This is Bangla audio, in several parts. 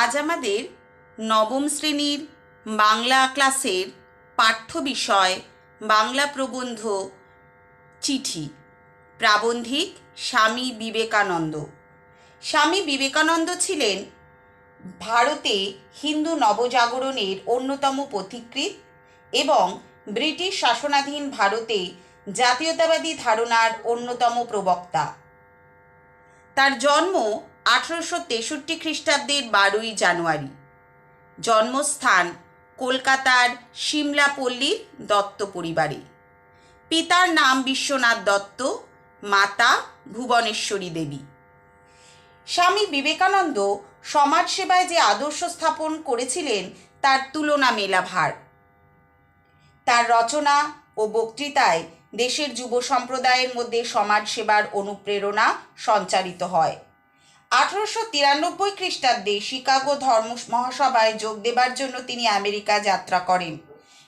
আজ আমাদের নবম শ্রেণীর বাংলা ক্লাসের পাঠ্য বিষয় বাংলা প্রবন্ধ চিঠি। প্রাবন্ধিক স্বামী বিবেকানন্দ। স্বামী বিবেকানন্দ ছিলেন ভারতে হিন্দু নবজাগরণের অন্যতম পথিকৃৎ এবং ব্রিটিশ শাসনাধীন ভারতে জাতীয়তাবাদী ধারণার অন্যতম প্রবক্তা। তার জন্ম 1863 খ্রিস্টাব্দের 12ই জানুয়ারি। জন্মস্থান কলকাতার সিমলাপল্লীর দত্ত পরিবারে। পিতার নাম বিশ্বনাথ দত্ত, মাতা ভুবনেশ্বরী দেবী। স্বামী বিবেকানন্দ সমাজসেবায় যে আদর্শ স্থাপন করেছিলেন তার তুলনা মেলা ভার। তার রচনা ও বক্তৃতায় দেশের যুব সম্প্রদায়ের মধ্যে সমাজসেবার অনুপ্রেরণা সঞ্চারিত হয়। 1893 খ্রিস্টাব্দে শিকাগো ধর্ম মহাসভায় যোগ দেবার জন্য তিনি আমেরিকা যাত্রা করেন।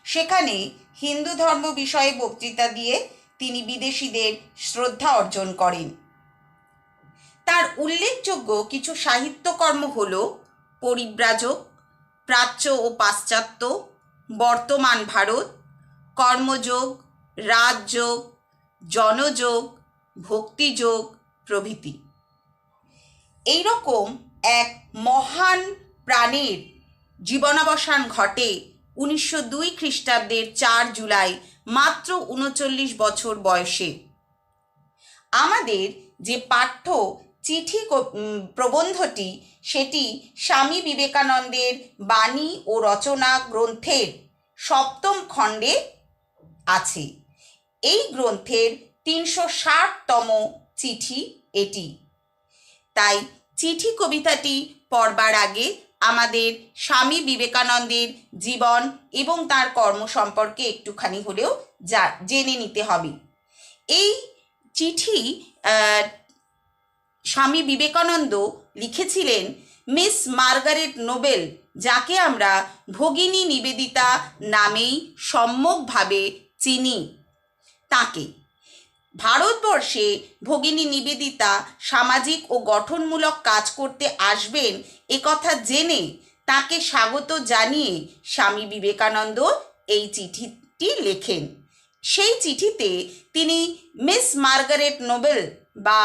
সেখানে হিন্দু ধর্ম বিষয়ে বক্তৃতা দিয়ে তিনি বিদেশিদের শ্রদ্ধা অর্জন করেন। তার উল্লেখযোগ্য কিছু সাহিত্যকর্ম হল পরিব্রাজক, প্রাচ্য ও পাশ্চাত্য, বর্তমান ভারত, কর্মযোগ, রাজযোগ, জনযোগ, ভক্তিযোগ প্রভৃতি। এইরকম এক মহান প্রাণের জীবনাবসান ঘটে 1902 খ্রিস্টাব্দের 4 জুলাই, মাত্র 39 বছর বয়সে। আমাদের যে পাঠ্য চিঠি প্রবন্ধটি সেটি স্বামী বিবেকানন্দের বাণী ও রচনা গ্রন্থের 7ম খণ্ডে আছে। এই গ্রন্থের 360তম চিঠি এটি। তাই চিঠি কবিতাটি পড়বার আগে আমাদের স্বামী বিবেকানন্দের জীবন এবং তার কর্ম সম্পর্কে একটুখানি হলেও জেনে নিতে হবে। এই চিঠি স্বামী বিবেকানন্দ লিখেছিলেন মিস মার্গারেট নোবেল, যাকে আমরা ভগিনী নিবেদিতা নামেই সম্যকভাবে চিনি, তাকে। ভারতবর্ষে ভগিনী নিবেদিতা সামাজিক ও গঠনমূলক কাজ করতে আসবেন একথা জেনে তাকে স্বাগত জানিয়ে স্বামী বিবেকানন্দ এই চিঠিটি লেখেন। সেই চিঠিতে তিনি মিস মার্গারেট নোবেল বা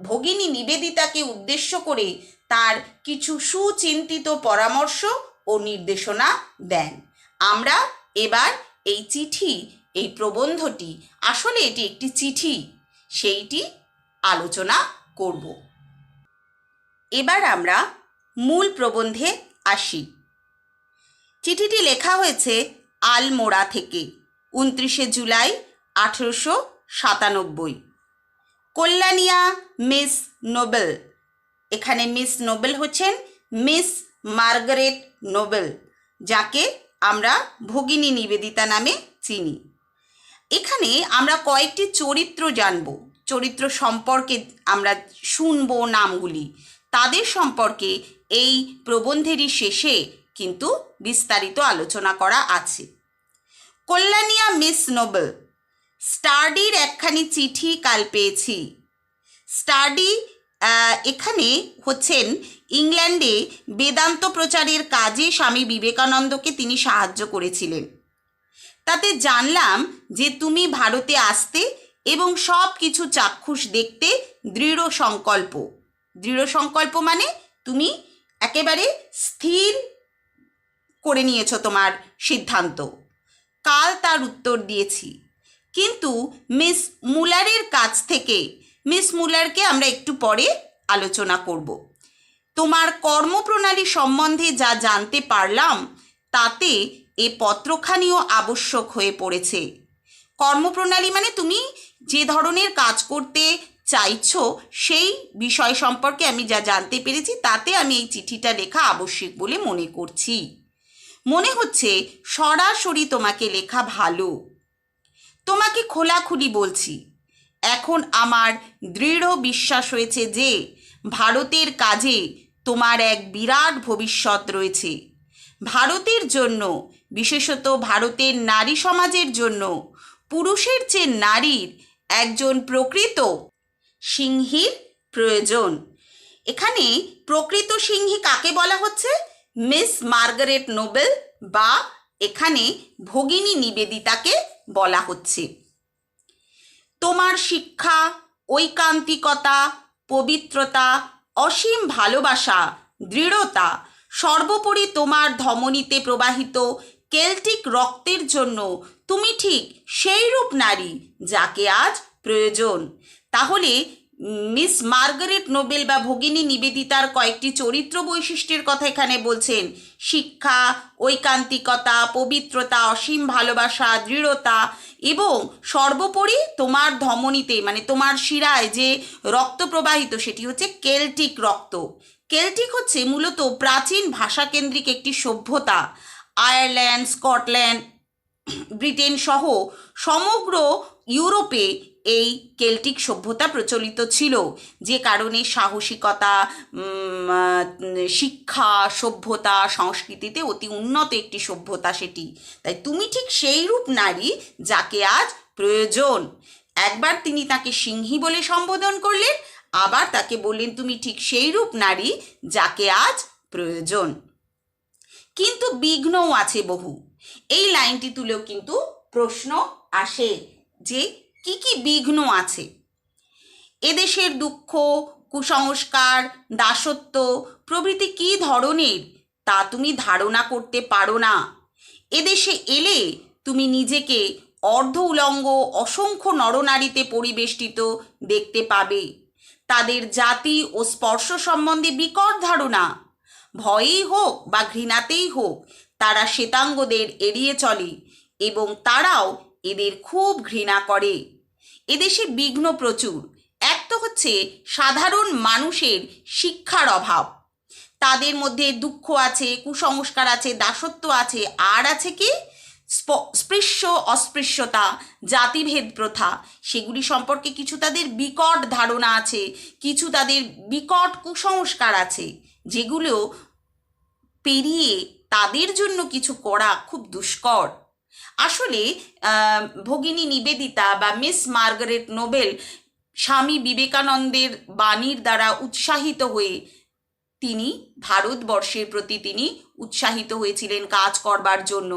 ভগিনী নিবেদিতাকে উদ্দেশ্য করে তার কিছু সুচিন্তিত পরামর্শ ও নির্দেশনা দেন। আমরা এবার এই চিঠি, এই প্রবন্ধটি, আসলে এটি একটি চিঠি, সেইটি আলোচনা করব। এবার আমরা মূল প্রবন্ধে আসি। চিঠিটি লেখা হয়েছে আলমোড়া থেকে 29 জুলাই 1897। কল্যাণিয়া মিস নোবেল। এখানে মিস নোবেল হচ্ছেন মিস মার্গারেট নোবেল, যাকে আমরা ভগিনী নিবেদিতা নামে চিনি। এখানে আমরা কয়েকটি চরিত্র জানব, চরিত্র সম্পর্কে আমরা শুনব নামগুলি। তাদের সম্পর্কে এই প্রবন্ধেরই শেষে কিন্তু বিস্তারিত আলোচনা করা আছে। কল্যাণিয়া মিস নোবেল। স্টাডির একখানি চিঠি কাল পেয়েছি। স্টাডি এখানে হচ্ছেন ইংল্যান্ডে বেদান্ত প্রচারের কাজে স্বামী বিবেকানন্দকে তিনি সাহায্য করেছিলেন। তাতে জানলাম যে তুমি ভারতে আসতে এবং সব কিছু চাক্ষুষ দেখতে দৃঢ় সংকল্প। দৃঢ় সংকল্প মানে তুমি একেবারে স্থির করে নিয়েছো তোমার সিদ্ধান্ত। কাল তার উত্তর দিয়েছি, কিন্তু মিস মুলারের কাছ থেকে, মিস মুলারকে আমরা একটু পরে আলোচনা করব, তোমার কর্মপ্রণালী সম্বন্ধে যা জানতে পারলাম তাতে এ পত্রখানিও আবশ্যক হয়ে পড়েছে। কর্মপ্রণালী মানে তুমি যে ধরনের কাজ করতে চাইছো সেই বিষয় সম্পর্কে আমি যা জানতে পেরেছি তাতে আমি এই চিঠিটা লেখা আবশ্যক বলে মনে করছি। মনে হচ্ছে সরাসরি তোমাকে লেখা ভালো। তোমাকে খোলাখুলি বলছি, এখন আমার দৃঢ় বিশ্বাস হয়েছে যে ভারতের কাজে তোমার এক বিরাট ভবিষ্যৎ রয়েছে। ভারতের জন্য, বিশেষত ভারতের নারী সমাজের জন্য পুরুষের চেয়ে নারীর একজন প্রকৃত সিংহীর প্রয়োজন। এখানে প্রকৃত সিংহী কাকে বলা হচ্ছে? মিস মার্গারেট নোবেল বা এখানে ভগিনী নিবেদিতাকে বলা হচ্ছে। তোমার শিক্ষা, ঐকান্তিকতা, পবিত্রতা, অসীম ভালোবাসা, দৃঢ়তা, সর্বোপরি তোমার ধমনীতে প্রবাহিত কেল্টিক রক্তের জন্য তুমি ঠিক সেইরূপ নারী যাকে আজ প্রয়োজন। তাহলে মিস মার্গারেট নোবেল বা ভগিনী নিবেদিতার কয়েকটি চরিত্র বৈশিষ্ট্যের কথা এখানে বলছেন। শিক্ষা, ঐকান্তিকতা, পবিত্রতা, অসীম ভালোবাসা, দৃঢ়তা এবং সর্বোপরি তোমার ধমনীতে মানে তোমার শিরায় যে রক্ত প্রবাহিত সেটি হচ্ছে কেল্টিক রক্ত। কেল্টিক হচ্ছে মূলত প্রাচীন ভাষাকেন্দ্রিক একটি সভ্যতা। আয়ারল্যান্ড, স্কটল্যান্ড, ব্রিটেন সহ সমগ্র ইউরোপে এই কেল্টিক সভ্যতা প্রচলিত ছিল, যে কারণে সাহসিকতা, শিক্ষা, সভ্যতা, সংস্কৃতিতে অতি উন্নত একটি সভ্যতা সেটি। তাই তুমি ঠিক সেই রূপ নারী যাকে আজ প্রয়োজন। একবার তিনি তাকে সিংহী বলে সম্বোধন করলেন, আবার তাকে বললেন তুমি ঠিক সেই রূপ নারী যাকে আজ প্রয়োজন। কিন্তু বিঘ্নও আছে বহু। এই লাইনটি তুলেও কিন্তু প্রশ্ন আসে যে কি কি বিঘ্ন আছে। এদেশের দুঃখ, কুসংস্কার, দাসত্ব প্রভৃতি কী ধরনের তা তুমি ধারণা করতে পারো না। এদেশে এলে তুমি নিজেকে অর্ধ উলঙ্গ অসংখ্য নরনারীতে পরিবেষ্টিত দেখতে পাবে। তাদের জাতি ও স্পর্শ সম্বন্ধে বিকট ধারণা। ভয়েই হোক বা ঘৃণাতেই হোক তারা শ্বেতাঙ্গদের এড়িয়ে চলে এবং তারাও এদের খুব ঘৃণা করে। এদেশে বিঘ্ন প্রচুর। এক তো হচ্ছে সাধারণ মানুষের শিক্ষার অভাব, তাদের মধ্যে দুঃখ আছে, কুসংস্কার আছে, দাসত্ব আছে, আর আছে কি স্পৃশ্য অস্পৃশ্যতা, জাতিভেদ প্রথা, সেগুলি সম্পর্কে কিছু তাদের বিকট ধারণা আছে, কিছু তাদের বিকট কুসংস্কার আছে, যেগুলো পেরিয়ে তাদের জন্য কিছু করা খুব দুষ্কর। আসলে ভগিনী নিবেদিতা বা মিস মার্গারেট নোবেল স্বামী বিবেকানন্দের বাণীর দ্বারা উৎসাহিত হয়ে তিনি ভারতবর্ষের প্রতি তিনি উৎসাহিত হয়েছিলেন কাজ করবার জন্য।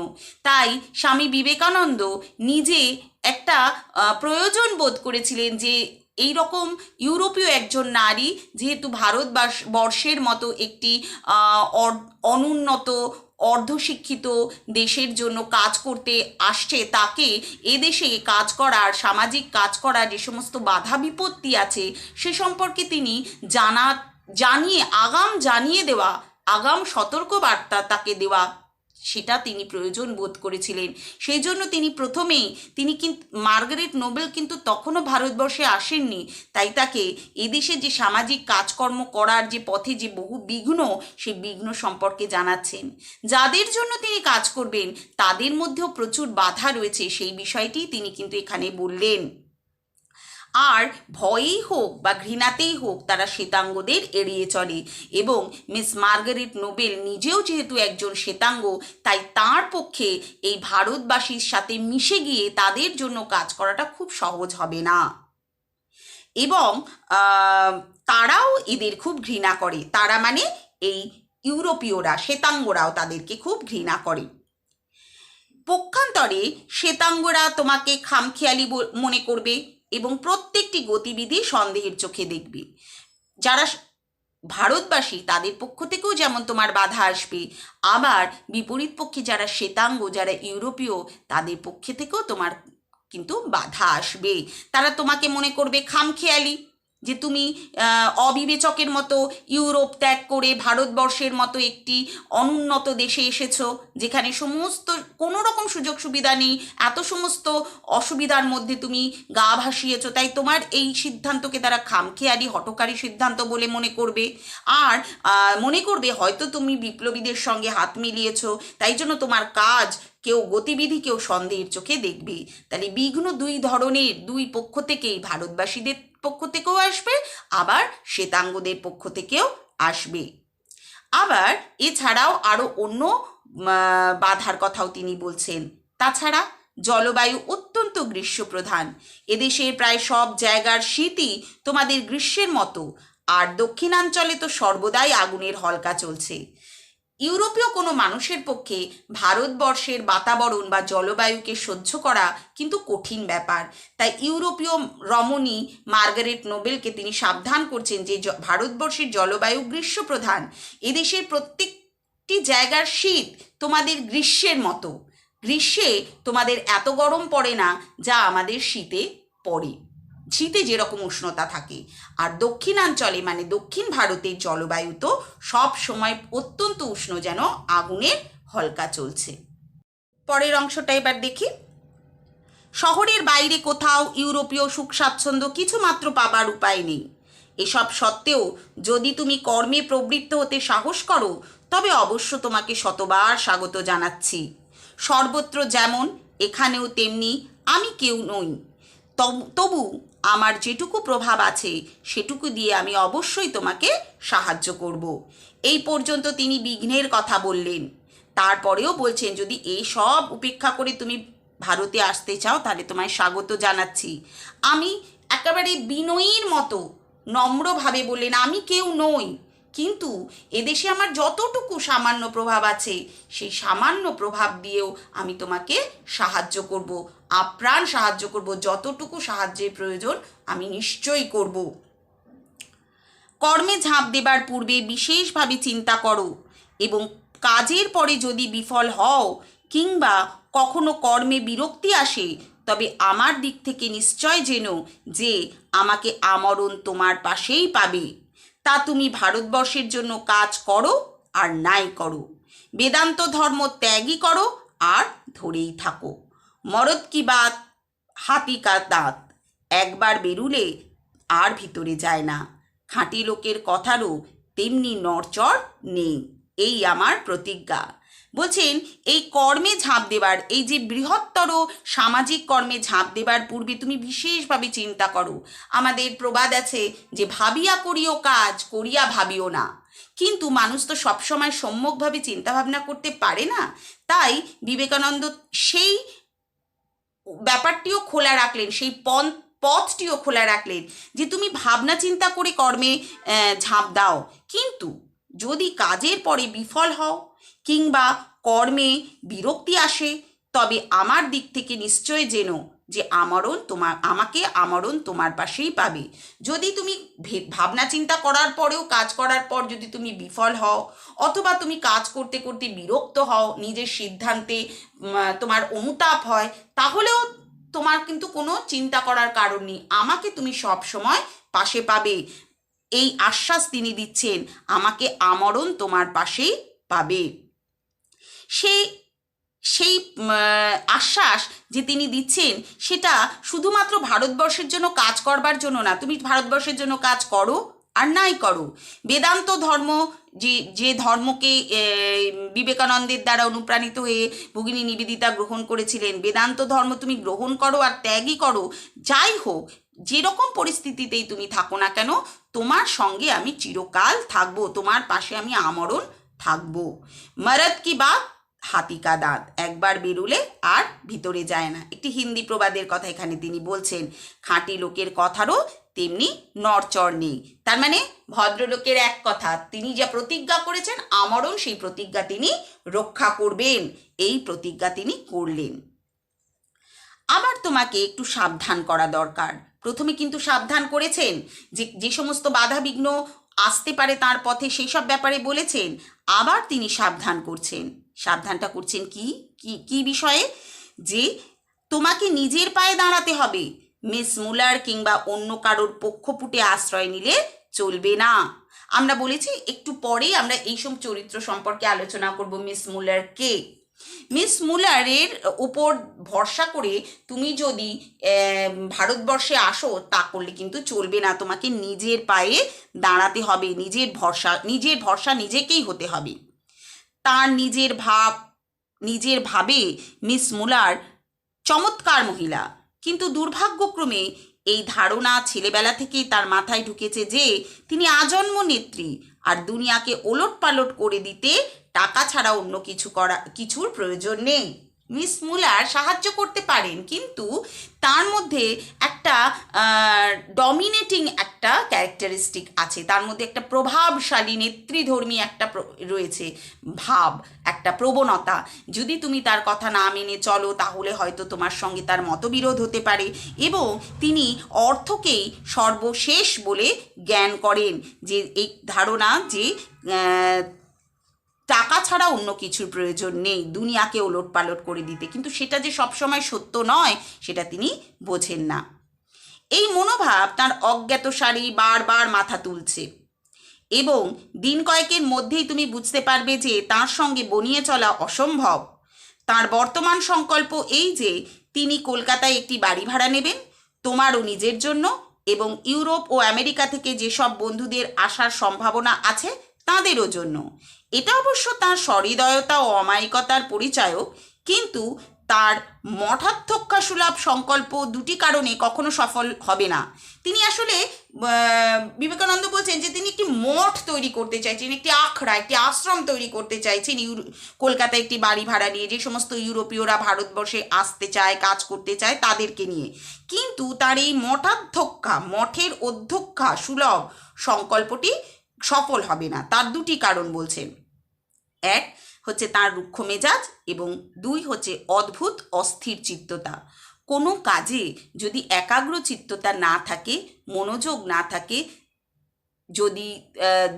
তাই স্বামী বিবেকানন্দ নিজে একটা প্রয়োজন বোধ করেছিলেন যে এই রকম ইউরোপীয় একজন নারী যেহেতু ভারতবর্ষের মতো একটি অনুন্নত অর্ধশিক্ষিত দেশের জন্য কাজ করতে আসছে, তাকে এদেশে কাজ করার, সামাজিক কাজ করার যে সমস্ত বাধা বিপত্তি আছে সে সম্পর্কে তিনি জানিয়ে দেওয়া, আগাম সতর্কবার্তা তাকে দেওয়া, সেটা তিনি প্রয়োজন বোধ করেছিলেন। সেই জন্য তিনি কিন্তু মার্গারেট নোবেল কিন্তু তখনও ভারতবর্ষে আসেননি। তাই তাকে এদেশে যে সামাজিক কাজকর্ম করার যে পথে যে বহু বিঘ্ন, সেই বিঘ্ন সম্পর্কে জানাচ্ছেন। যাদের জন্য তিনি কাজ করবেন তাদের মধ্যেও প্রচুর বাধা রয়েছে, সেই বিষয়টি তিনি কিন্তু এখানে বললেন। আর ভয়েই হোক বা ঘৃণাতেই হোক তারা শ্বেতাঙ্গদের এড়িয়ে চলে এবং মিস মার্গারেট নোবেল নিজেও যেহেতু একজন শ্বেতাঙ্গ, তাই তার পক্ষে এই ভারতবাসীর সাথে মিশে গিয়ে তাদের জন্য কাজ করাটা খুব সহজ হবে না এবং তারাও এদের খুব ঘৃণা করে। তারা মানে এই ইউরোপীয়রা, শ্বেতাঙ্গরাও তাদেরকে খুব ঘৃণা করে। পক্ষান্তরে শ্বেতাঙ্গরা তোমাকে খামখেয়ালি মনে করবে এবং প্রত্যেকটি গতিবিধি সন্দেহের চোখে দেখবে। যারা ভারতবাসী তাদের পক্ষ থেকেও যেমন তোমার বাধা আসবে, আবার বিপরীত পক্ষে যারা শ্বেতাঙ্গ, যারা ইউরোপীয়, তাদের পক্ষে থেকেও তোমার কিন্তু বাধা আসবে। তারা তোমাকে মনে করবে খামখেয়ালি, যে তুমি অবিবেচকের মতো ইউরোপ ত্যাগ করে ভারতবর্ষের মতো একটি অনুন্নত দেশে এসেছো, যেখানে সমস্ত কোনো রকম সুযোগ সুবিধা নেই, এত সমস্ত অসুবিধার মধ্যে তুমি গা ভাসিয়েছো, তাই তোমার এই সিদ্ধান্তকে তারা খামখেয়ালি হঠকারী সিদ্ধান্ত বলে মনে করবে। আর মনে করবে হয়তো তুমি বিপ্লবীদের সঙ্গে হাত মিলিয়েছো, তাই জন্য তোমার কাজ গতিবিধি কেউ সন্দেহের চোখে দেখবে। তাহলে বিঘ্ন দুই ধরনের, দুই পক্ষ থেকেই, ভারতবাসীদের পক্ষ থেকেও আসবে, আবার শ্বেতাঙ্গদের পক্ষ থেকেও আসবে। আবার এছাড়াও আরও অন্য বাধার কথাও তিনি বলছেন। তাছাড়া জলবায়ু অত্যন্ত গ্রীষ্মপ্রধান। এদেশের প্রায় সব জায়গার শীতই তোমাদের গ্রীষ্মের মতো, আর দক্ষিণাঞ্চলে তো সর্বদাই আগুনের হলকা চলছে। ইউরোপীয় কোনো মানুষের পক্ষে ভারতবর্ষের বাতাবরণ বা জলবায়ুকে সহ্য করা কিন্তু কঠিন ব্যাপার। তাই ইউরোপীয় রমণী মার্গারেট নোবেলকে তিনি সাবধান করছেন যে ভারতবর্ষের জলবায়ু গ্রীষ্মপ্রধান, এদেশের প্রত্যেকটি জায়গার শীত তোমাদের গ্রীষ্মের মতো। গ্রীষ্মে তোমাদের এত গরম পড়ে না যা আমাদের শীতে পড়ে, শীতে যেরকম উষ্ণতা থাকে। আর দক্ষিণাঞ্চলে মানে দক্ষিণ ভারতের জলবায়ু তো সব সময় অত্যন্ত উষ্ণ, যেন আগুনের হলকা চলছে। পরের অংশটা এবার দেখি। শহরের বাইরে কোথাও ইউরোপীয় সুখ স্বাচ্ছন্দ্য কিছুমাত্র পাবার উপায় নেই। এসব সত্ত্বেও যদি তুমি কর্মে প্রবৃত্ত হতে সাহস করো, তবে অবশ্য তোমাকে শতবার স্বাগত জানাচ্ছি। সর্বত্র যেমন এখানেও তেমনি আমি কেউ নই, তবু আমার যেটুকু প্রভাব আছে সেটুকু দিয়ে আমি অবশ্যই তোমাকে সাহায্য করব। এই পর্যন্ত তিনি বিঘ্নের কথা বললেন। তারপরেও বলছেন যদি এই সব উপেক্ষা করে তুমি ভারতে আসতে চাও তাহলে তোমায় স্বাগত জানাচ্ছি। আমি একেবারে বিনয়ীর মতো নম্রভাবে বললেন আমি কেউ নই, কিন্তু এদেশে আমার যতটুকু সামান্য প্রভাব আছে সেই সামান্য প্রভাব দিয়েও আমি তোমাকে সাহায্য করব, আপ্রাণ সাহায্য করব, যতটুকু সাহায্যের প্রয়োজন আমি নিশ্চয়ই করব। কর্মে ঝাঁপ দেবার পূর্বে বিশেষভাবে চিন্তা করো এবং কাজের পরে যদি বিফল হও কিংবা কখনো কর্মে বিরক্তি আসে, তবে আমার দিক থেকে নিশ্চয় জেনো যে আমাকে আমরণ তোমার পাশেই পাবে। তা তুমি ভারতবর্ষের জন্য কাজ করো আর নাই করো, বেদান্ত ধর্ম ত্যাগই করো আর ধরেই থাকো। মরদ কি বাত হাতি কা দাঁত, একবার বেরুলে আর ভিতরে যায় না। খাঁটি লোকের কথারও তেমনি নড়চড় নেই, এই আমার প্রতিজ্ঞা। বলছেন এই কর্মে ঝাঁপ দেবার, এই যে বৃহত্তর সামাজিক কর্মে ঝাঁপ দেবার পূর্বে তুমি বিশেষভাবে চিন্তা করো। আমাদের প্রবাদ আছে যে ভাবিয়া করিও কাজ, করিয়া ভাবিও না। কিন্তু মানুষ তো সবসময় সম্যকভাবে চিন্তাভাবনা করতে পারে না। তাই বিবেকানন্দ সেই ব্যাপারটিও খোলা রাখলেন, সেই পথটিও খোলা রাখলেন যে তুমি ভাবনা চিন্তা করে কর্মে ঝাঁপ দাও, কিন্তু যদি কাজের পরে বিফল হও কিংবা কর্মে বিরক্তি আসে, তবে আমার দিক থেকে নিশ্চয় জেনো যে আমাকে আমরণ তোমার পাশেই পাবে। যদি তুমি ভাবনা চিন্তা করার পরেও কাজ করার পর যদি তুমি বিফল হও, অথবা তুমি কাজ করতে করতে বিরক্ত হও, নিজের সিদ্ধান্তে তোমার অনুতাপ হয়, তাহলেও তোমার কিন্তু কোনো চিন্তা করার কারণ নেই, আমাকে তুমি সব সময় পাশে পাবে। এই আশ্বাস তিনি দিচ্ছেন, আমাকে আমরণ তোমার পাশেই পাবে। সেই আশ্বাস যে তিনি দিচ্ছেন সেটা শুধুমাত্র ভারতবর্ষের জন্য কাজ করবার জন্য না, তুমি ভারতবর্ষের জন্য কাজ করো আর নাই করো। বেদান্ত ধর্ম যে ধর্মকে বিবেকানন্দের দ্বারা অনুপ্রাণিত হয়ে ভগিনী নিবেদিতা গ্রহণ করেছিলেন, বেদান্ত ধর্ম তুমি গ্রহণ করো আর ত্যাগই করো। যাই হোক, যেরকম পরিস্থিতিতেই তুমি থাকো না কেন, তোমার সঙ্গে আমি চিরকাল থাকবো, তোমার পাশে আমি আমরণ থাকবো। মরদ কি বাত হাতি কা দাঁত, একবার বেরুলে আর ভিতরে যায় না। একটি হিন্দি প্রবাদের কথা এখানে তিনি বলছেন, খাঁটি লোকের কথারও তেমনি নড়চড় নেই। তার মানে ভদ্রলোকের এক কথা, তিনি যা প্রতিজ্ঞা করেছেন আমরণ, সেই প্রতিজ্ঞা তিনি রক্ষা করবেন, এই প্রতিজ্ঞা তিনি করলেন। আবার তোমাকে একটু সাবধান করা দরকার। প্রথমে কিন্তু সাবধান করেছেন যে সমস্ত বাধা বিঘ্ন আসতে পারে তার পথে, সেই সব ব্যাপারে বলেছেন। আবার তিনি সাবধান করছেন। সাবধানটা করছেন কি বিষয়ে? যে তোমাকে নিজের পায়ে দাঁড়াতে হবে, মিস মুলার কিংবা অন্য কারোর পক্ষপুটে আশ্রয় নিলে চলবে না। আমরা বলেছি একটু পরেই আমরা এইসব চরিত্র সম্পর্কে আলোচনা করব। মিস মুলার কে? মিস মুলারের উপর ভরসা করে তুমি যদি ভারতবর্ষে আসো তা করলে কিন্তু চলবে না, তোমাকে নিজের পায়ে দাঁড়াতে হবে, নিজের ভরসা নিজেকেই হতে হবে। তার নিজের ভাবে মিস মুলার চমৎকার মহিলা, কিন্তু দুর্ভাগ্যক্রমে এই ধারণা ছেলেবেলা থেকেই তার মাথায় ঢুকেছে যে তিনি আজন্ম নেত্রী, আর দুনিয়াকে ওলট পালট করে দিতে টাকা ছাড়া অন্য কিছুর প্রয়োজন নেই। মিস মুলার সাহায্য করতে পারেন, কিন্তু তার মধ্যে একটা ডমিনেটিং একটা ক্যারেক্টারিস্টিক আছে, তার মধ্যে একটা প্রভাবশালী নেতৃধর্মী একটা রয়েছে ভাব, একটা প্রবণতা। যদি তুমি তার কথা না মেনে চলো তাহলে হয়তো তোমার সঙ্গে তার মতবিরোধ হতে পারে, এবং তিনি অর্থকেই সর্বশেষ বলে জ্ঞান করেন, যে এই ধারণা যে টাকা ছাড়া অন্য কিছুর প্রয়োজন নেই দুনিয়াকে ওলটপালট করে দিতে, কিন্তু সেটা যে সবসময় সত্য নয় সেটা তিনি বোঝেন না। এই মনোভাব তার অজ্ঞাতসারে বারবার মাথা তুলছে, এবং দিন কয়েকের মধ্যেই তুমি বুঝতে পারবে যে তার সঙ্গে বনিয়ে চলা অসম্ভব। তার বর্তমান সংকল্প এই যে তিনি কলকাতায় একটি বাড়ি ভাড়া নেবেন তোমারও নিজের জন্য, এবং ইউরোপ ও আমেরিকা থেকে যেসব বন্ধুদের আসার সম্ভাবনা আছে তাঁদেরও জন্য। এটা অবশ্য তাঁর সহৃদয়তা ও অমায়িকতার পরিচায়ক, কিন্তু তার মঠাধ্যক্ষা সুলভ সংকল্প দুটি কারণে কখনো সফল হবে না। তিনি আসলে বিবেকানন্দ বলছেন যে তিনি একটি মঠ তৈরি করতে চাইছেন, একটি আখড়া, একটি আশ্রম তৈরি করতে চাইছেন কলকাতায় একটি বাড়ি ভাড়া নিয়ে, যে সমস্ত ইউরোপীয়রা ভারতবর্ষে আসতে চায়, কাজ করতে চায় তাদেরকে নিয়ে। কিন্তু তার এই মঠের অধ্যক্ষা সুলভ সংকল্পটি সফল হবে না। তার দুটি কারণ বলছেন, এক হচ্ছে তার রুক্ষ মেজাজ, এবং দুই হচ্ছে অদ্ভুত অস্থির চিত্ততা। কোনো কাজে যদি একাগ্র চিত্ততা না থাকে, মনোযোগ না থাকে, যদি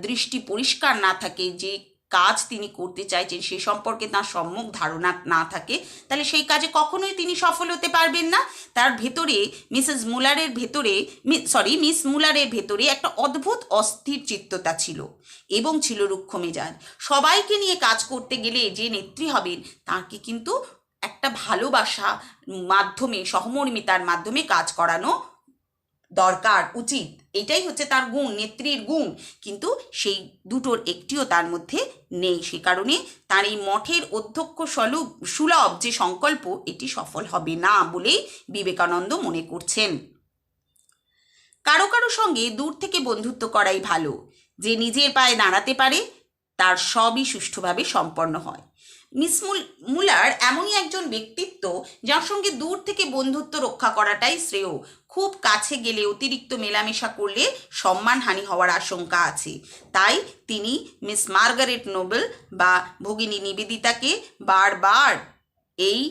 দৃষ্টি পরিষ্কার না থাকে, যে কাজ তিনি করতে চাইছেন সে সম্পর্কে তার সম্যক ধারণা না থাকে, তাহলে সেই কাজে কখনোই তিনি সফল হতে পারবেন না। তার ভেতরে মিস মুলারের ভেতরে একটা অদ্ভুত অস্থির চিত্ততা ছিল, এবং ছিল রুক্ষ মেজাজ। সবাইকে নিয়ে কাজ করতে গেলে যে নেত্রী হবেন তাকে কিন্তু একটা ভালোবাসা মাধ্যমে, সহমর্মিতার মাধ্যমে কাজ করানো দরকার, উচিত। এটাই হচ্ছে তার গুণ, নেত্রীর গুণ, কিন্তু সেই দুটোর একটিও তার মধ্যে নেই। সে কারণে তার এই মঠের অধ্যক্ষ সুলভ যে সংকল্প, এটি সফল হবে না বলেই বিবেকানন্দ মনে করছেন। কারো কারো সঙ্গে দূর থেকে বন্ধুত্ব করাই ভালো। যে নিজের পায়ে দাঁড়াতে পারে তার সবই সুষ্ঠুভাবে সম্পন্ন হয়। মিস মুলার এমনই একজন ব্যক্তিত্ব যার সঙ্গে দূর থেকে বন্ধুত্ব রক্ষা করাটাই শ্রেয়। খুব কাছে গেলে অতিরিক্ত মেলামেশা করলে সম্মানহানি হওয়ার আশঙ্কা আছে। তাই তিনি মিস মার্গারেট নোবেল বা ভগিনী নিবেদিতাকে বারবার এই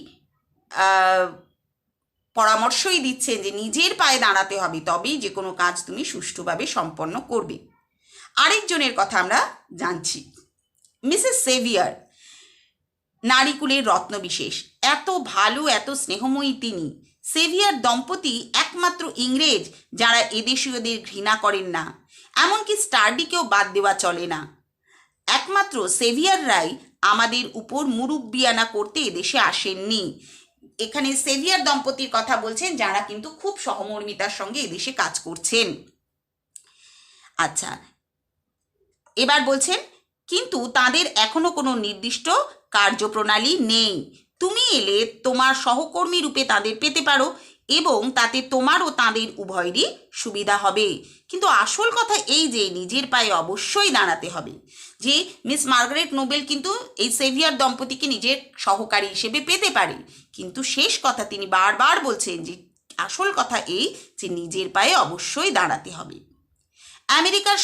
পরামর্শই দিচ্ছেন যে নিজের পায়ে দাঁড়াতে হবে, তবেই যে কোনো কাজ তুমি সুষ্ঠুভাবে সম্পন্ন করবে। আরেকজনের কথা আমরা জানছি, মিসেস সেভিয়ার, নারীকুলের রত্নবিশেষ, এত ভালো, এত স্নেহময়ী তিনি। সেভিয়ার দম্পতি একমাত্র ইংরেজ যারা এদেশীয়দের ঘৃণা করেন না, এমনকি স্টার্ডিকেও বাদ দেওয়া চলে না। একমাত্র সেভিয়াররাই আমাদের উপর মুরুব্বিয়ানা করতে এদেশে আসেননি। এখানে সেভিয়ার দম্পতির কথা বলছেন, যারা কিন্তু খুব সহমর্মিতার সঙ্গে এদেশে কাজ করছেন। আচ্ছা, এবার বলছেন, কিন্তু তাদের এখনো কোনো নির্দিষ্ট কার্যপ্রণালী নেই। তুমি এলে তোমার সহকর্মী রূপে তাদের পেতে পারো, এবং তাতে তোমার ও তাদের উভয়েরই সুবিধা হবে। কিন্তু আসল কথা এই যে নিজের পায়ে অবশ্যই দাঁড়াতে হবে। যে মিস মার্গারেট নোবেল কিন্তু এই সেভিয়ার দম্পতিকে নিজের সহকারী হিসেবে পেতে পারে, কিন্তু শেষ কথা তিনি বারবার বলছেন যে আসল কথা এই যে নিজের পায়ে অবশ্যই দাঁড়াতে হবে। আমেরিকার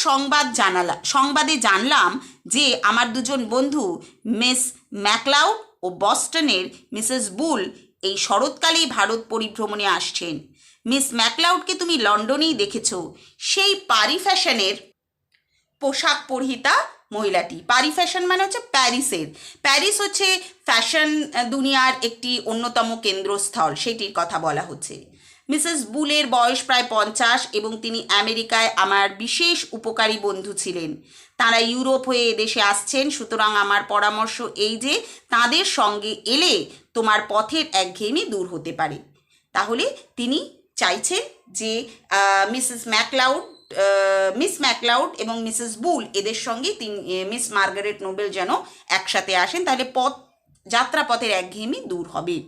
সংবাদে জানলাম যে আমার দুজন বন্ধু মিস ম্যাকলাউড ও বস্টনের মিসেস বুল এই শরৎকালেই ভারত পরিভ্রমণে আসছেন। মিস ম্যাকলাউডকে তুমি লন্ডনেই দেখেছ, সেই পারি ফ্যাশনের পোশাক পরিহিতা মহিলাটি। পারি ফ্যাশন মানে হচ্ছে প্যারিস হচ্ছে ফ্যাশন দুনিয়ার একটি অন্যতম কেন্দ্রস্থল, সেটির কথা বলা হচ্ছে। মিসেস বুলের বয়স প্রায় 50, এবং তিনি আমেরিকায় আমার বিশেষ উপকারী বন্ধু ছিলেন। তাঁরা ইউরোপ হয়ে এদেশে আসছেন, সুতরাং আমার পরামর্শ এই যে তাদের সঙ্গে এলে তোমার পথের একঘেয়েমি দূর হতে পারে। তাহলে তিনি চাইছেন যে মিস ম্যাকলাউড এবং মিসেস বুল এদের সঙ্গে মিস মার্গারেট নোবেল যেন একসাথে আসেন, তাহলে যাত্রাপথের একঘেয়েমি দূর হবে।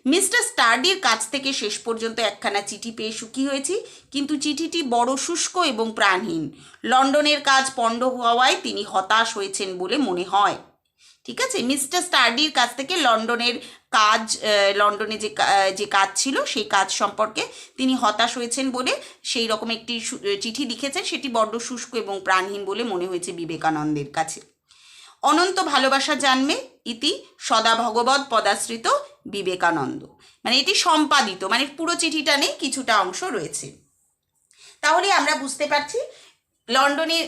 মিস্টার স্টার্ডির কাছ থেকে শেষ পর্যন্ত একখানা চিঠি পেয়ে সুখী হয়েছি, কিন্তু চিঠিটি বড় শুষ্ক এবং প্রাণহীন। লন্ডনের কাজ পণ্ড হওয়ায় তিনি হতাশ হয়েছেন বলে মনে হয়। ঠিক আছে, মিস্টার স্টার্ডির কাছ থেকে লন্ডনে যে কাজ ছিল সেই কাজ সম্পর্কে তিনি হতাশ হয়েছেন বলে সেই রকম একটি চিঠি লিখেছেন, সেটি বড্ড শুষ্ক এবং প্রাণহীন বলে মনে হয়েছে বিবেকানন্দের কাছে। অনন্ত ভালোবাসা জানবে ইতি সদা ভগবৎ পদাশ্রিত বিবেকানন্দ, মানে এটি সম্পাদিত, মানে পুরো চিঠিটা নেই, কিছুটা অংশ রয়েছে। তাহলে আমরা বুঝতে পারছি লন্ডনের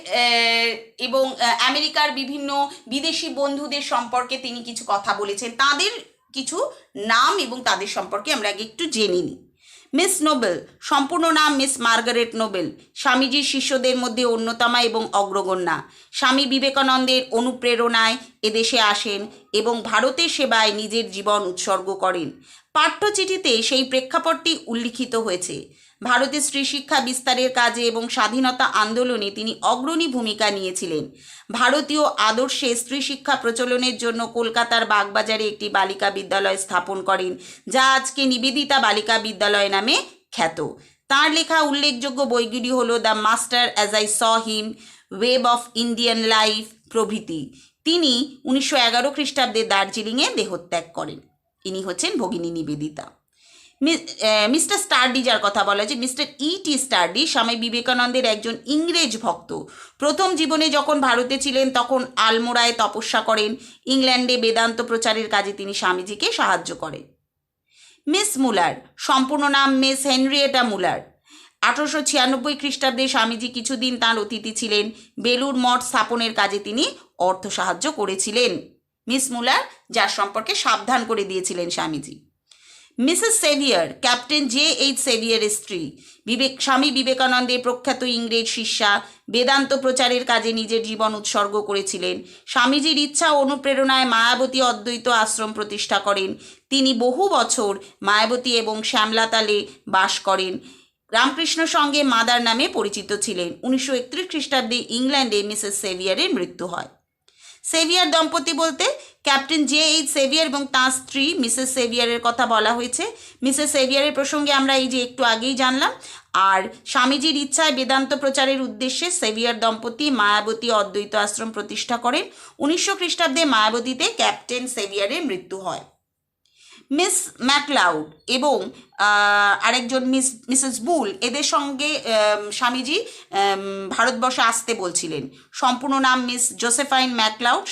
এবং আমেরিকার বিভিন্ন বিদেশি বন্ধুদের সম্পর্কে তিনি কিছু কথা বলেছেন, তাদের কিছু নাম এবং তাদের সম্পর্কে আমরা আগে একটু জেনে নিই। মিস নোবেল, সম্পূর্ণ নাম মিস মার্গারেট নোবেল, স্বামীজির শিষ্যদের মধ্যে অন্যতমা এবং অগ্রগণ্যা। স্বামী বিবেকানন্দের অনুপ্রেরণায় এদেশে আসেন এবং ভারতের সেবায় নিজের জীবন উৎসর্গ করেন। পাঠ্যচিঠিতে সেই প্রেক্ষাপটটি উল্লিখিত হয়েছে। ভারতে স্ত্রী শিক্ষা বিস্তারের কাজে এবং স্বাধীনতা আন্দোলনে তিনি অগ্রণী ভূমিকা নিয়েছিলেন। ভারতীয় আদর্শে স্ত্রী শিক্ষা প্রচলনের জন্য কলকাতার বাগবাজারে একটি বালিকা বিদ্যালয় স্থাপন করেন, যা আজকে নিবেদিতা বালিকা বিদ্যালয় নামে খ্যাত। তাঁর লেখা উল্লেখযোগ্য বইগুলি হলো the master as I saw him, web of Indian life প্রভৃতি। তিনি 1911 খ্রিস্টাব্দে দার্জিলিংয়ে দেহত্যাগ করেন। ইনি হচ্ছেন ভগিনী নিবেদিতা। মিস্টার স্টার্ডি, যার কথা বলা হয়েছে, মিস্টার টি স্টার্ডি স্বামী বিবেকানন্দের একজন ইংরেজ ভক্ত। প্রথম জীবনে যখন ভারতে ছিলেন তখন আলমোড়ায় তপস্যা করেন। ইংল্যান্ডে বেদান্ত প্রচারের কাজে তিনি স্বামীজিকে সাহায্য করেন। মিস মুলার, সম্পূর্ণ নাম মিস হেনরিয়েটা মুলার। 1896 খ্রিস্টাব্দে স্বামীজি কিছুদিন তাঁর অতিথি ছিলেন। বেলুর মঠ স্থাপনের কাজে তিনি অর্থ সাহায্য করেছিলেন। মিস মুলার, যার সম্পর্কে সাবধান করে দিয়েছিলেন Swamiji. Mrs severe, captain J.H. সেভিয়ারের স্ত্রী, স্বামী বিবেকানন্দের প্রখ্যাত ইংরেজ শিষ্যা, বেদান্ত প্রচারের কাজে নিজের জীবন উৎসর্গ করেছিলেন। স্বামীজির ইচ্ছা ও অনুপ্রেরণায় মায়াবতী অদ্বৈত আশ্রম প্রতিষ্ঠা করেন। তিনি বহু বছর মায়াবতী এবং শ্যামলাতালে বাস করেন। রামকৃষ্ণ সঙ্গে মাদার নামে পরিচিত ছিলেন। 1931 খ্রিস্টাব্দে ইংল্যান্ডে মিসেস সেভিয়ারের মৃত্যু হয়। সেভিয়ার দম্পতি বলতে ক্যাপ্টেন J.H. সেভিয়ার এবং তাঁর স্ত্রী মিসেস সেভিয়ারের কথা বলা হয়েছে। মিসেস সেভিয়ারের প্রসঙ্গে আমরা এই যে একটু আগেই জানলাম। আর স্বামীজির ইচ্ছায় বেদান্ত প্রচারের উদ্দেশ্যে সেভিয়ার দম্পতি মায়াবতী অদ্বৈত আশ্রম প্রতিষ্ঠা করেন। 1900 খ্রিস্টাব্দে মায়াবতীতে ক্যাপ্টেন সেভিয়ারের মৃত্যু হয়। মিস ম্যাকলাউড এবং আরেকজন মিসেস বুল, এদের সঙ্গে স্বামীজি ভারতবর্ষে আসতে বলছিলেন। সম্পূর্ণ নাম মিস জোসেফাইন ম্যাকলাউড।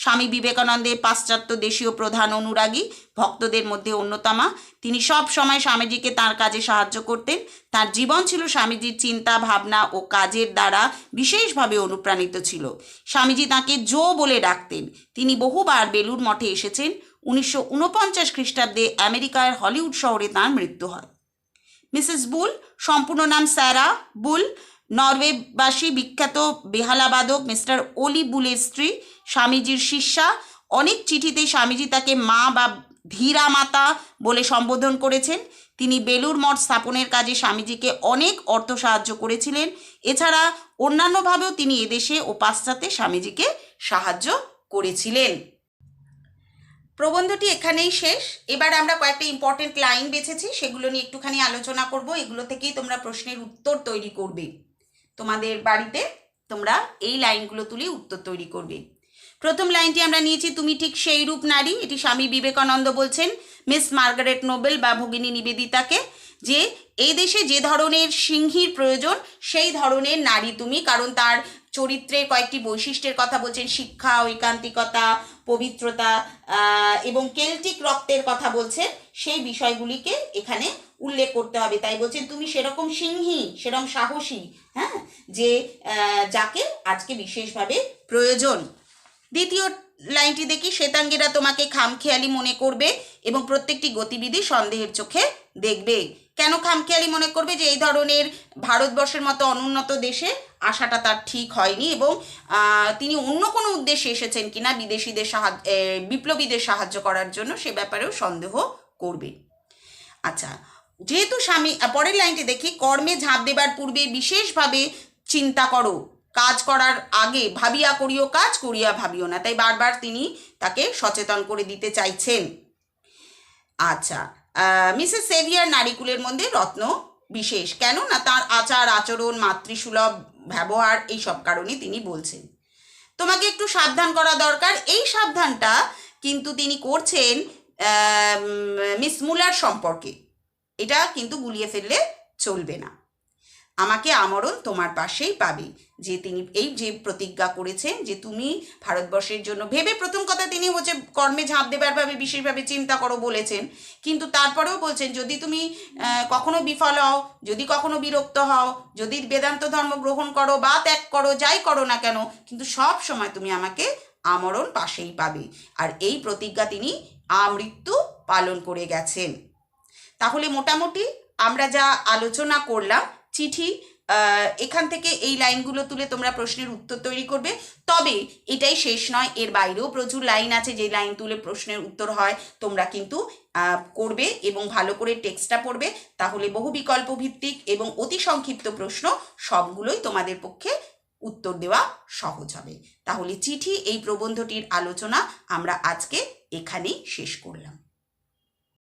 স্বামী বিবেকানন্দের পাশ্চাত্য দেশীয় প্রধান অনুরাগী ভক্তদের মধ্যে অন্যতমা। তিনি সব সময় স্বামীজিকে তাঁর কাজে সাহায্য করতেন। তাঁর জীবন ছিল স্বামীজির চিন্তা ভাবনা ও কাজের দ্বারা বিশেষভাবে অনুপ্রাণিত ছিল। স্বামীজি তাঁকে জো বলে ডাকতেন। তিনি বহুবার বেলুর মঠে এসেছেন। 1949 খ্রিস্টাব্দে আমেরিকার হলিউড শহরে তাঁর মৃত্যু হয়। মিসেস বুল, সম্পূর্ণ নাম স্যারা বুল, নরওয়েবাসী বিখ্যাত বেহালাবাদক মিস্টার ওলি বুলের স্ত্রী, স্বামীজির শিষ্যা। অনেক চিঠিতে স্বামীজি তাকে মা বা ধীরা মাতা বলে সম্বোধন করেছেন। তিনি বেলুর মঠ স্থাপনের কাজে স্বামীজিকে অনেক অর্থ সাহায্য করেছিলেন। এছাড়া অন্যান্যভাবেও তিনি এদেশে ও পাশ্চাত্যে স্বামীজিকে সাহায্য করেছিলেন। প্রবন্ধটি এখানেই শেষ। এবার আমরা কয়েকটা ইম্পর্টেন্ট লাইন বেছেছি, সেগুলো নিয়ে একটুখানি আলোচনা করব। এগুলো থেকেই তোমরা প্রশ্নের উত্তর তৈরি করবে। তোমাদের বাড়িতে তোমরা এই লাইনগুলো তুলে উত্তর তৈরি করবে। প্রথম লাইনটি আমরা নিয়েছি, তুমি ঠিক সেই রূপ নারী। এটি স্বামী বিবেকানন্দ বলছেন মিস মার্গারেট নোবেল বা ভগিনী নিবেদিতাকে, যে এই দেশে যে ধরনের সিংহীর প্রয়োজন সেই ধরনের নারী তুমি। কারণ তার চরিত্রের কয়েকটি বৈশিষ্ট্যের কথা বলছেন, শিক্ষা, ঐকান্তিকতা, পবিত্রতা এবং কেল্টিক রক্তের কথা বলছেন। সেই বিষয়গুলিকে এখানে উল্লেখ করতে হবে। তাই বলছেন তুমি সেরকম সিংহী, সেরকম সাহসী, হ্যাঁ, যে যাকে আজকে বিশেষভাবে প্রয়োজন। দ্বিতীয় লাইনটি দেখি, শ্বেতাঙ্গীরা তোমাকে খামখেয়ালি মনে করবে এবং প্রত্যেকটি গতিবিধি সন্দেহের চোখে দেখবে। কেন খামখেয়ালি মনে করবে? যে এই ধরনের ভারতবর্ষের মতো অনুন্নত দেশে আসাটা তার ঠিক হয়নি এবং তিনি অন্য কোনো উদ্দেশ্যে এসেছেন কিনা বিদেশিদের বিপ্লবীদের সাহায্য করার জন্য, সে ব্যাপারেও সন্দেহ করবে। আচ্ছা, যেহেতু স্বামী, পরের লাইনটি দেখি, কর্মে ঝাঁপ দেবার পূর্বে বিশেষভাবে চিন্তা করো, কাজ করার আগে ভাবিয়া করিও কাজ, করিয়া ভাবিও না। তাই বারবার তিনি তাকে সচেতন করে দিতে চাইছেন। আচ্ছা, মিসেস সেভিয়ার নারীকুলের মধ্যে রত্ন বিশেষ। কেন না তার আচার আচরণ, মাতৃসুলভ ব্যবহার, এই সব কারণে তিনি বলছেন। তোমাকে একটু সাবধান করা দরকার। এই সাবধানটা কিন্তু তিনি করছেন মিস মুলার সম্পর্কে। এটা কিন্তু গুলিয়ে ফেললে চলবে না। আমাকে আমরণ তোমার পাশেই পাবে, যে তিনি এই যে প্রতিজ্ঞা করেছেন যে তুমি ভারতবর্ষের জন্য ভেবে, প্রথম কথা তিনি হচ্ছে কর্মে ঝাঁপ দেবার ভাবে বিশেষভাবে চিন্তা করো বলেছেন, কিন্তু তারপরেও বলছেন যদি তুমি কখনো বিফল হও, যদি কখনো বিরক্ত হও, যদি বেদান্ত ধর্ম গ্রহণ করো বা ত্যাগ করো, যাই করো না কেন, কিন্তু সব সময় তুমি আমাকে আমরণ পাশেই পাবে। আর এই প্রতিজ্ঞা তিনি আমৃত্যু পালন করে গেছেন। তাহলে মোটামুটি আমরা যা আলোচনা করলাম, চিঠি এখান থেকে এই লাইনগুলো তুলে তোমরা প্রশ্নের উত্তর তৈরি করবে। তবে এটাই শেষ নয়, এর বাইরেও প্রচুর লাইন আছে যে লাইন তুলে প্রশ্নের উত্তর হয়, তোমরা কিন্তু করবে এবং ভালো করে টেক্সটটা পড়বে। তাহলে বহু বিকল্প ভিত্তিক এবং অতি সংক্ষিপ্ত প্রশ্ন সবগুলোই তোমাদের পক্ষে উত্তর দেওয়া সহজ হবে। তাহলে চিঠি এই প্রবন্ধটির আলোচনা আমরা আজকে এখানেই শেষ করলাম।